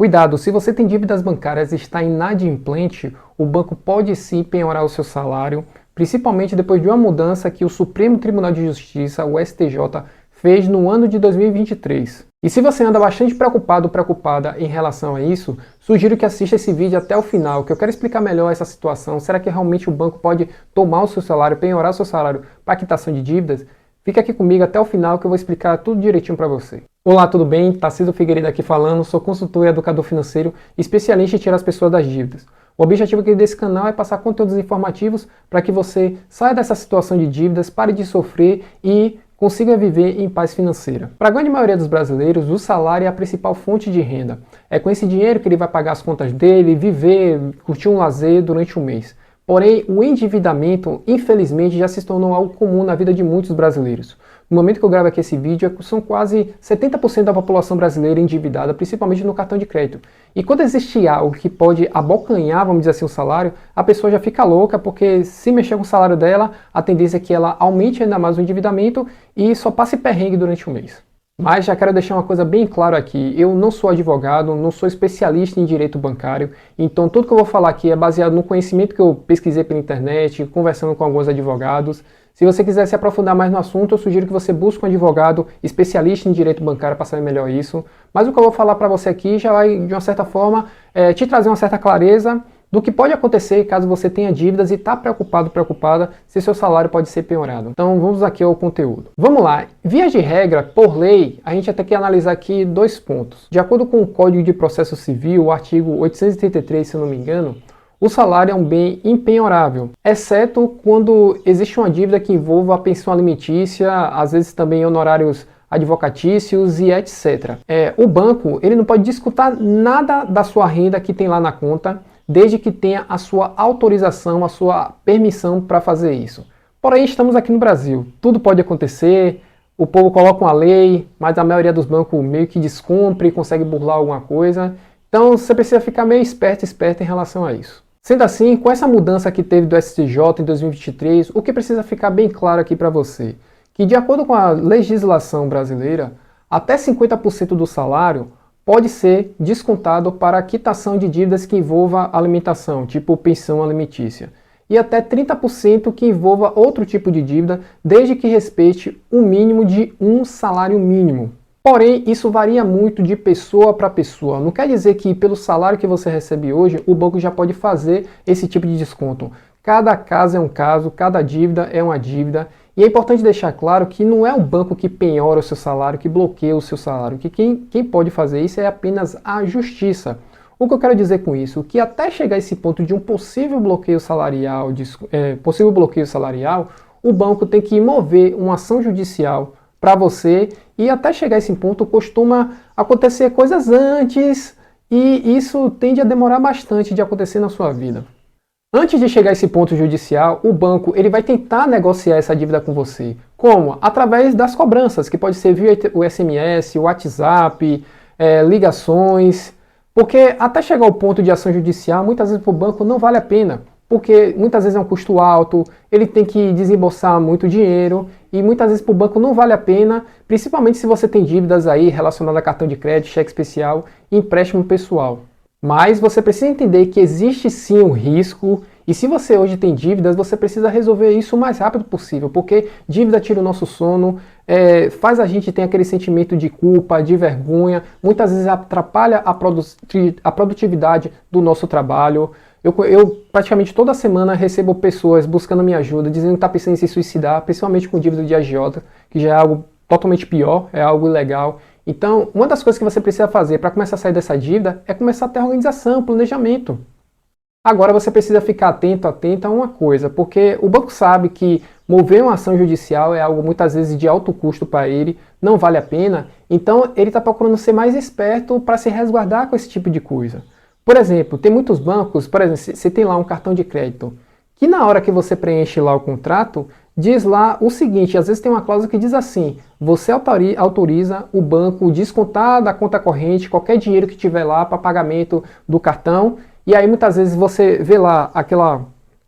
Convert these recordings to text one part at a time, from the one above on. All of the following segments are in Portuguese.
Cuidado, se você tem dívidas bancárias e está inadimplente, o banco pode sim penhorar o seu salário, principalmente depois de uma mudança que o Supremo Tribunal de Justiça, o STJ, fez no ano de 2023. E se você anda bastante preocupado ou preocupada em relação a isso, sugiro que assista esse vídeo até o final, que eu quero explicar melhor essa situação. Será que realmente o banco pode tomar o seu salário, penhorar o seu salário para quitação de dívidas? Fica aqui comigo até o final que eu vou explicar tudo direitinho para você. Olá, tudo bem? Tarcísio Figueiredo aqui falando, sou consultor e educador financeiro, especialista em tirar as pessoas das dívidas. O objetivo aqui desse canal é passar conteúdos informativos para que você saia dessa situação de dívidas, pare de sofrer e consiga viver em paz financeira. Para a grande maioria dos brasileiros, o salário é a principal fonte de renda. É com esse dinheiro que ele vai pagar as contas dele, viver, curtir um lazer durante um mês. Porém, o endividamento, infelizmente, já se tornou algo comum na vida de muitos brasileiros. No momento que eu gravo aqui esse vídeo, são quase 70% da população brasileira endividada, principalmente no cartão de crédito. E quando existe algo que pode abocanhar, vamos dizer assim, o salário, a pessoa já fica louca, porque se mexer com o salário dela, a tendência é que ela aumente ainda mais o endividamento e só passe perrengue durante um mês. Mas já quero deixar uma coisa bem clara aqui, eu não sou advogado, não sou especialista em direito bancário, então tudo que eu vou falar aqui é baseado no conhecimento que eu pesquisei pela internet, conversando com alguns advogados. Se você quiser se aprofundar mais no assunto, eu sugiro que você busque um advogado especialista em direito bancário para saber melhor isso. Mas o que eu vou falar para você aqui já vai, de uma certa forma, te trazer uma certa clareza do que pode acontecer caso você tenha dívidas e está preocupada se seu salário pode ser penhorado. Então vamos aqui ao conteúdo. Vamos lá, via de regra, por lei, a gente vai ter que analisar aqui dois pontos. De acordo com o Código de Processo Civil, o artigo 833, se eu não me engano, o salário é um bem impenhorável, exceto quando existe uma dívida que envolva a pensão alimentícia, às vezes também honorários advocatícios e etc. O banco ele não pode descontar nada da sua renda que tem lá na conta, desde que tenha a sua autorização, a sua permissão para fazer isso. Porém, estamos aqui no Brasil, tudo pode acontecer, o povo coloca uma lei, mas a maioria dos bancos meio que descumpre, consegue burlar alguma coisa, então você precisa ficar meio esperto em relação a isso. Sendo assim, com essa mudança que teve do STJ em 2023, o que precisa ficar bem claro aqui para você, que de acordo com a legislação brasileira, até 50% do salário pode ser descontado para a quitação de dívidas que envolva alimentação, tipo pensão alimentícia, e até 30% que envolva outro tipo de dívida, desde que respeite o mínimo de um salário mínimo. Porém, isso varia muito de pessoa para pessoa. Não quer dizer que pelo salário que você recebe hoje, o banco já pode fazer esse tipo de desconto. Cada caso é um caso, cada dívida é uma dívida. E é importante deixar claro que não é o banco que penhora o seu salário, que bloqueia o seu salário, que quem pode fazer isso é apenas a justiça. O que eu quero dizer com isso? Que até chegar a esse ponto de um possível bloqueio salarial, o banco tem que mover uma ação judicial para você e até chegar a esse ponto costuma acontecer coisas antes e isso tende a demorar bastante de acontecer na sua vida. Antes de chegar a esse ponto judicial, o banco ele vai tentar negociar essa dívida com você. Como? Através das cobranças, que pode ser via o SMS, o WhatsApp, ligações. Porque até chegar ao ponto de ação judicial, muitas vezes para o banco não vale a pena. Porque muitas vezes é um custo alto, ele tem que desembolsar muito dinheiro e muitas vezes para o banco não vale a pena, principalmente se você tem dívidas aí relacionadas a cartão de crédito, cheque especial e empréstimo pessoal. Mas você precisa entender que existe sim um risco e se você hoje tem dívidas, você precisa resolver isso o mais rápido possível, porque dívida tira o nosso sono, faz a gente ter aquele sentimento de culpa, de vergonha, muitas vezes atrapalha a produtividade do nosso trabalho. Eu praticamente toda semana recebo pessoas buscando minha ajuda, dizendo que está pensando em se suicidar, principalmente com dívida de agiota, que já é algo totalmente pior, é algo ilegal. Então, uma das coisas que você precisa fazer para começar a sair dessa dívida é começar a ter organização, planejamento. Agora você precisa ficar atento a uma coisa, porque o banco sabe que mover uma ação judicial é algo muitas vezes de alto custo para ele, não vale a pena, então ele está procurando ser mais esperto para se resguardar com esse tipo de coisa. Por exemplo, tem muitos bancos, por exemplo, você tem lá um cartão de crédito, que na hora que você preenche lá o contrato, diz lá o seguinte, às vezes tem uma cláusula que diz assim, você autoriza o banco descontar da conta corrente qualquer dinheiro que tiver lá para pagamento do cartão, e aí muitas vezes você vê lá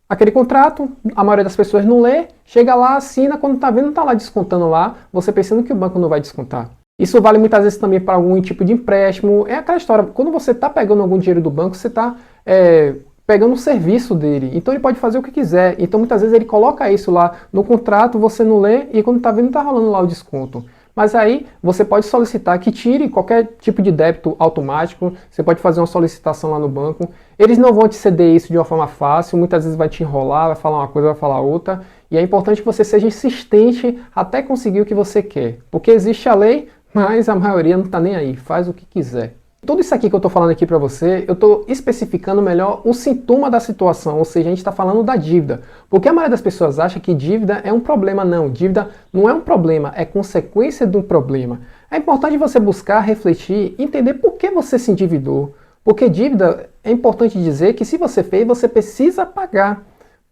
aquele contrato, a maioria das pessoas não lê, chega lá, assina, quando está vendo, está lá descontando lá, você pensando que o banco não vai descontar. Isso vale muitas vezes também para algum tipo de empréstimo. É aquela história, quando você está pegando algum dinheiro do banco, você está pegando um serviço dele. Então ele pode fazer o que quiser. Então muitas vezes ele coloca isso lá no contrato, você não lê e quando está vendo está rolando lá o desconto. Mas aí você pode solicitar que tire qualquer tipo de débito automático, você pode fazer uma solicitação lá no banco. Eles não vão te ceder isso de uma forma fácil, muitas vezes vai te enrolar, vai falar uma coisa, vai falar outra. E é importante que você seja insistente até conseguir o que você quer. Porque existe a lei, mas a maioria não está nem aí, faz o que quiser. Tudo isso aqui que eu estou falando aqui para você, eu estou especificando melhor o sintoma da situação, ou seja, a gente está falando da dívida. Porque a maioria das pessoas acha que dívida é um problema. Não, dívida não é um problema, é consequência do problema. É importante você buscar, refletir, entender por que você se endividou. Porque dívida, é importante dizer que se você fez, você precisa pagar.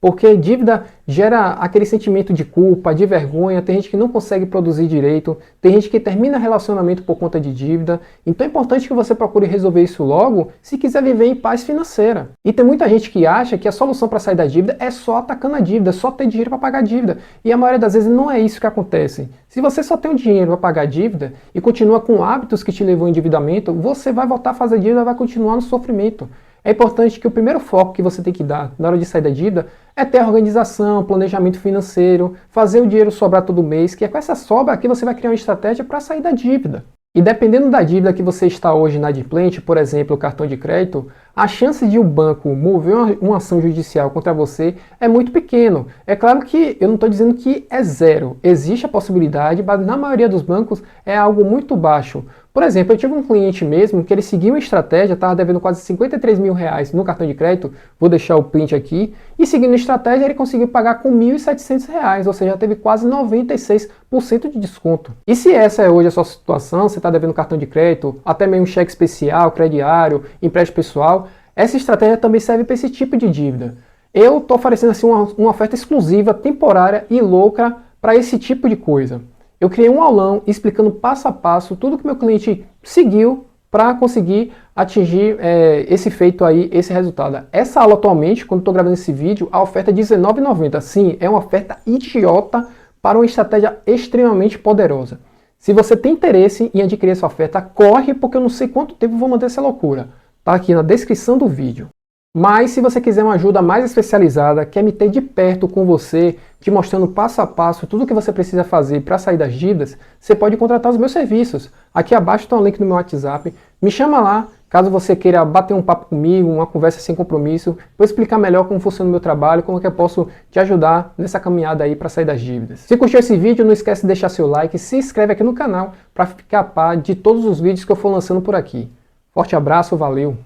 Porque dívida gera aquele sentimento de culpa, de vergonha, tem gente que não consegue produzir direito, tem gente que termina relacionamento por conta de dívida. Então é importante que você procure resolver isso logo se quiser viver em paz financeira. E tem muita gente que acha que a solução para sair da dívida é só atacando a dívida, é só ter dinheiro para pagar a dívida. E a maioria das vezes não é isso que acontece. Se você só tem o dinheiro para pagar a dívida e continua com hábitos que te levam ao endividamento, você vai voltar a fazer dívida e vai continuar no sofrimento. É importante que o primeiro foco que você tem que dar na hora de sair da dívida é ter organização, planejamento financeiro, fazer o dinheiro sobrar todo mês, que é com essa sobra que você vai criar uma estratégia para sair da dívida. E dependendo da dívida que você está hoje inadimplente, por exemplo, o cartão de crédito, a chance de o banco mover uma ação judicial contra você é muito pequeno. É claro que eu não estou dizendo que é zero, existe a possibilidade, mas na maioria dos bancos é algo muito baixo. Por exemplo, eu tive um cliente mesmo que ele seguiu uma estratégia, estava devendo quase 53 mil reais no cartão de crédito, vou deixar o print aqui, e seguindo a estratégia ele conseguiu pagar com 1.700 reais, ou seja, teve quase 96% de desconto. E se essa é hoje a sua situação, você está devendo cartão de crédito, até mesmo cheque especial, crediário, empréstimo pessoal, essa estratégia também serve para esse tipo de dívida. Eu estou oferecendo assim uma oferta exclusiva, temporária e louca para esse tipo de coisa. Eu criei um aulão explicando passo a passo tudo que meu cliente seguiu para conseguir atingir esse feito aí, esse resultado. Essa aula atualmente, quando estou gravando esse vídeo, a oferta é R$19,90. Sim, é uma oferta idiota para uma estratégia extremamente poderosa. Se você tem interesse em adquirir essa oferta, corre, porque eu não sei quanto tempo vou manter essa loucura. Tá aqui na descrição do vídeo. Mas se você quiser uma ajuda mais especializada, quer me ter de perto com você, te mostrando passo a passo tudo o que você precisa fazer para sair das dívidas, você pode contratar os meus serviços. Aqui abaixo está o link no meu WhatsApp. Me chama lá, caso você queira bater um papo comigo, uma conversa sem compromisso, vou explicar melhor como funciona o meu trabalho, como é que eu posso te ajudar nessa caminhada aí para sair das dívidas. Se curtiu esse vídeo, não esquece de deixar seu like e se inscreve aqui no canal para ficar a par de todos os vídeos que eu for lançando por aqui. Forte abraço, valeu!